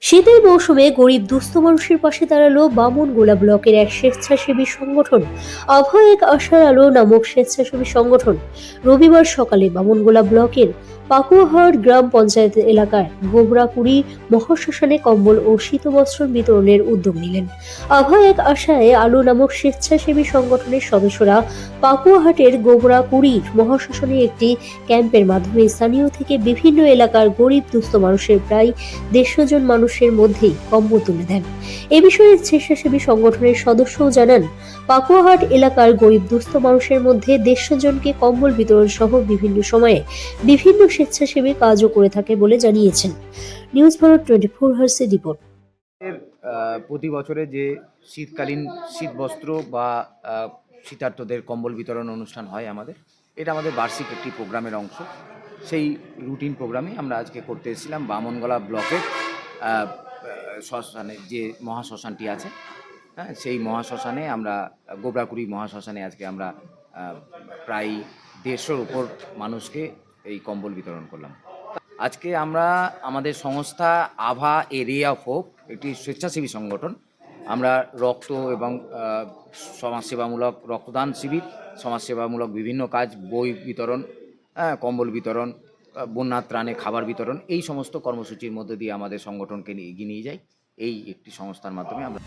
শীতের মৌসুমে গরিব দুস্থ মানুষের পাশে দাঁড়ালো বামনগোলা ব্লকের এক স্বেচ্ছাসেবী সংগঠন অভয় এক আশার আলো নামক স্বেচ্ছাসেবী সংগঠন। রবিবার সকালে বামনগোলা ব্লকের পাকুয়াহাট গ্রাম পঞ্চায়েত এলাকার গোবরাকুড়ি মহাশ্মশানে কম্বল ও শীতবস্ত্র বিতরণের উদ্যোগ নিলেন। অভয় এক আশায় আলো নামক স্বেচ্ছাসেবী সংগঠনের সদস্যরা পাকুয়াহাটের গোবরাকুড়ি মহাশ্মশানে একটি ক্যাম্পের মাধ্যমে স্থানীয় থেকে বিভিন্ন এলাকার গরিব দুস্থ মানুষের প্রায় 150 জন মানুষের মধ্যেই কম্বল তুলে দেন। এ বিষয়ে স্বেচ্ছাসেবী সংগঠনের সদস্যও জানান, পাকুয়াহাট এলাকার গরিব দুস্থ মানুষের মধ্যে 150 জনকে কম্বল বিতরণ সহ বিভিন্ন সময়ে বিভিন্ন স্বেচ্ছাসেবী কাজও করে থাকে বলে জানিয়েছেন। নিউজ ভারত 24 হার্সের রিপোর্ট। প্রতি বছরে যে শীতকালীন শীতবস্ত্র বা শীতার্তদের কম্বল বিতরণ অনুষ্ঠান হয় এটা আমাদের বার্ষিক একটি প্রোগ্রামের অংশ। সেই রুটিন প্রোগ্রামে আমরা আজকে করতে এসেছিলাম বামনগোলা ব্লকের শ্মশানে, যে মহাশ্মশানটি আছে, হ্যাঁ, সেই মহাশ্মশানে আমরা গোবরাকুড়ি মহাশ্মশানে আজকে আমরা প্রায় 150-র উপর মানুষকে এই কম্বল বিতরণ করলাম। আজকে আমরা আমাদের সংস্থা আভা এ রে অফ হোপ, একটি স্বেচ্ছাসেবী সংগঠন। আমরা রক্ত এবং সমাজসেবামূলক রক্তদান শিবির, সমাজসেবামূলক বিভিন্ন কাজ, বই বিতরণ, কম্বল বিতরণ, বন্যা ত্রাণে খাবার বিতরণ, এই সমস্ত কর্মসূচির মধ্যে দিয়ে আমাদের সংগঠনকে এগিয়ে নিয়ে যাই। এই একটি সংস্থার মাধ্যমে আমরা